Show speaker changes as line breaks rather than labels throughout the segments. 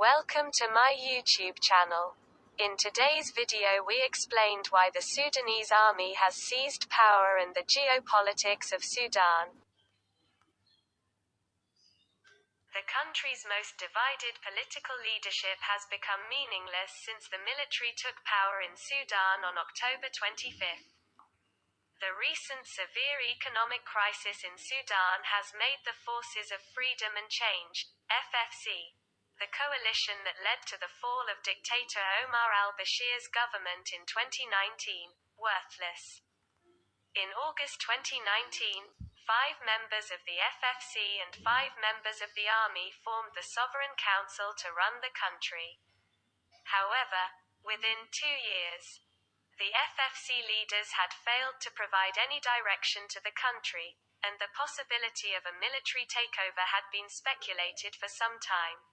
Welcome to my YouTube channel. In today's video we explained why the Sudanese army has seized power and the geopolitics of Sudan. The country's most divided political leadership has become meaningless since the military took power in Sudan on October 25. The recent severe economic crisis in Sudan has made the Forces of Freedom and Change, FFC, the coalition that led to the fall of dictator Omar al-Bashir's government in 2019, worthless. In August 2019, 5 members of the FFC and 5 members of the army formed the Sovereign Council to run the country. However, within 2 years, the FFC leaders had failed to provide any direction to the country, and the possibility of a military takeover had been speculated for some time.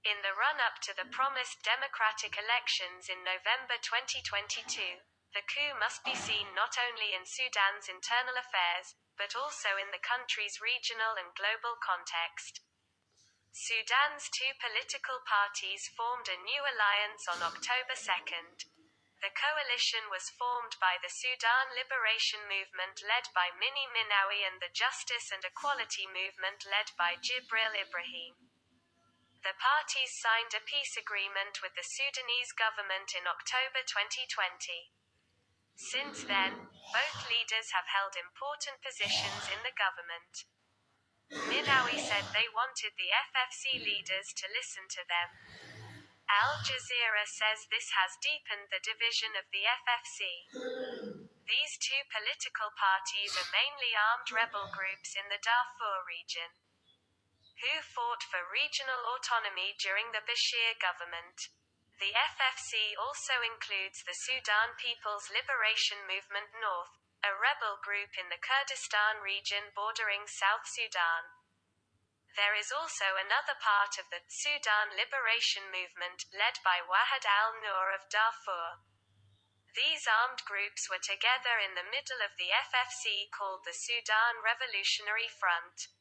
In the run-up to the promised democratic elections in November 2022, the coup must be seen not only in Sudan's internal affairs, but also in the country's regional and global context. Sudan's 2 political parties formed a new alliance on October 2nd. The coalition was formed by the Sudan Liberation Movement led by Mini Minawi and the Justice and Equality Movement led by Jibril Ibrahim. The parties signed a peace agreement with the Sudanese government in October 2020. Since then, both leaders have held important positions in the government. Minawi said they wanted the FFC leaders to listen to them. Al Jazeera says this has deepened the division of the FFC. These 2 political parties are mainly armed rebel groups in the Darfur region, who fought for regional autonomy during the Bashir government. The FFC also includes the Sudan People's Liberation Movement North, a rebel group in the Kurdistan region bordering South Sudan. There is also another part of the Sudan Liberation Movement, led by Wahid al-Nur of Darfur. These armed groups were together in the middle of the FFC called the Sudan Revolutionary Front.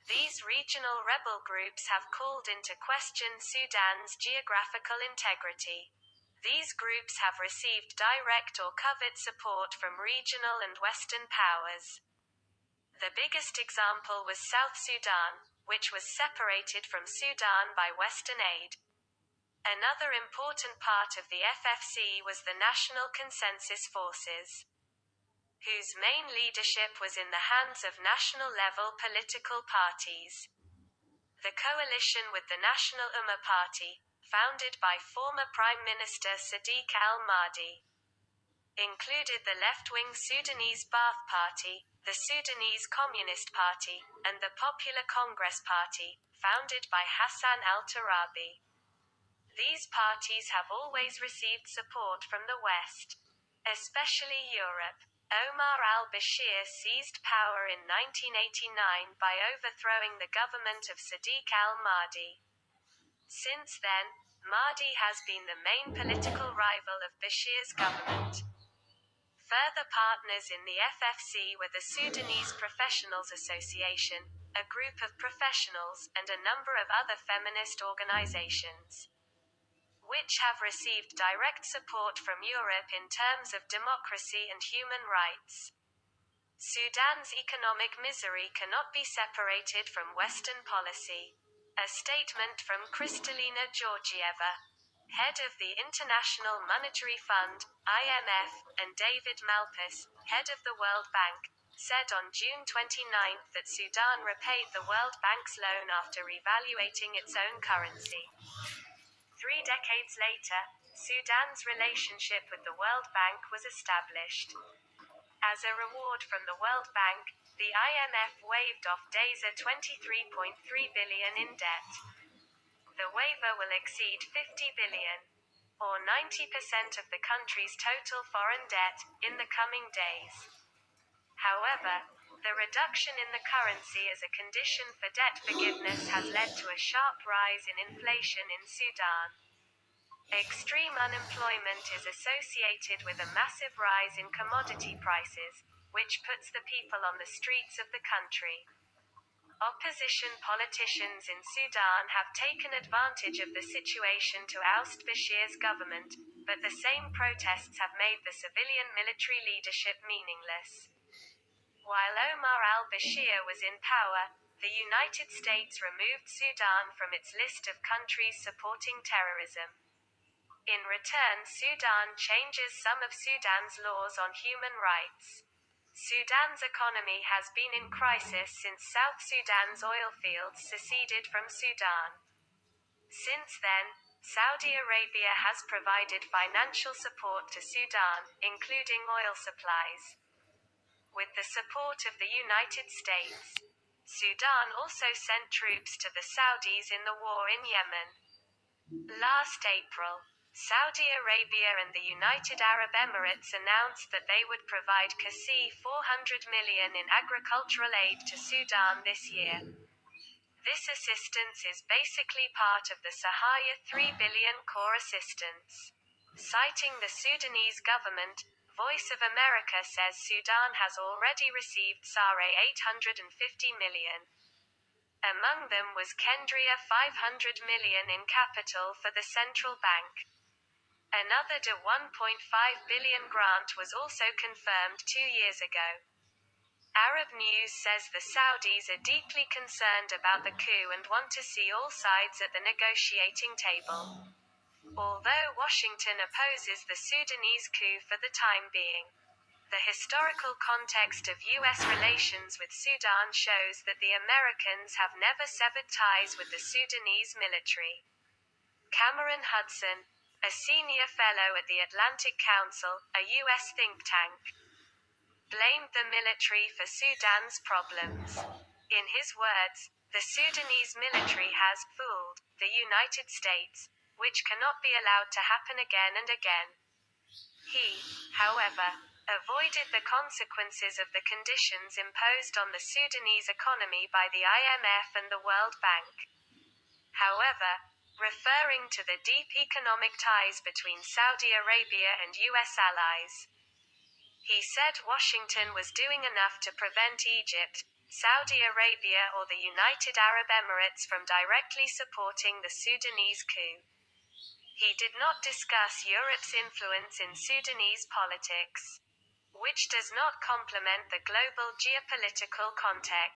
These regional rebel groups have called into question Sudan's geographical integrity. These groups have received direct or covert support from regional and Western powers. The biggest example was South Sudan, which was separated from Sudan by Western aid. Another important part of the FFC was the National Consensus Forces, whose main leadership was in the hands of national-level political parties. The coalition with the National Ummah Party, founded by former Prime Minister Sadiq al-Mahdi, included the left-wing Sudanese Ba'ath Party, the Sudanese Communist Party, and the Popular Congress Party, founded by Hassan al-Turabi. These parties have always received support from the West, especially Europe. Omar al-Bashir seized power in 1989 by overthrowing the government of Sadiq al-Mahdi. Since then, Mahdi has been the main political rival of Bashir's government. Further partners in the FFC were the Sudanese Professionals Association, a group of professionals, and a number of other feminist organizations, which have received direct support from Europe in terms of democracy and human rights. Sudan's economic misery cannot be separated from Western policy. A statement from Kristalina Georgieva, head of the International Monetary Fund, IMF, and David Malpass, head of the World Bank, said on June 29 that Sudan repaid the World Bank's loan after revaluating its own currency. 3 decades later, Sudan's relationship with the World Bank was established. As a reward from the World Bank, the IMF waived off Day's $23.3 billion in debt. The waiver will exceed $50 billion, or 90% of the country's total foreign debt, in the coming days. However, the reduction in the currency as a condition for debt forgiveness has led to a sharp rise in inflation in Sudan. Extreme unemployment is associated with a massive rise in commodity prices, which puts the people on the streets of the country. Opposition politicians in Sudan have taken advantage of the situation to oust Bashir's government, but the same protests have made the civilian military leadership meaningless. While Omar al-Bashir was in power, the United States removed Sudan from its list of countries supporting terrorism. In return, Sudan changes some of Sudan's laws on human rights. Sudan's economy has been in crisis since South Sudan's oil fields seceded from Sudan. Since then, Saudi Arabia has provided financial support to Sudan, including oil supplies. With the support of the United States, Sudan also sent troops to the Saudis in the war in Yemen. Last April, Saudi Arabia and the United Arab Emirates announced that they would provide $400 million in agricultural aid to Sudan this year. This assistance is basically part of the Sahaya $3 billion core assistance. Citing the Sudanese government, Voice of America says Sudan has already received SARE $850 million. Among them was Kendria $500 million in capital for the central bank. Another $1.5 billion grant was also confirmed 2 years ago. Arab News says the Saudis are deeply concerned about the coup and want to see all sides at the negotiating table. Although Washington opposes the Sudanese coup for the time being, the historical context of U.S. relations with Sudan shows that the Americans have never severed ties with the Sudanese military. Cameron Hudson, a senior fellow at the Atlantic Council, a U.S. think tank, blamed the military for Sudan's problems. In his words, the Sudanese military has fooled the United States, which cannot be allowed to happen again and again. He, however, avoided the consequences of the conditions imposed on the Sudanese economy by the IMF and the World Bank. However, referring to the deep economic ties between Saudi Arabia and U.S. allies, he said Washington was doing enough to prevent Egypt, Saudi Arabia or the United Arab Emirates from directly supporting the Sudanese coup. He did not discuss Europe's influence in Sudanese politics, which does not complement the global geopolitical context.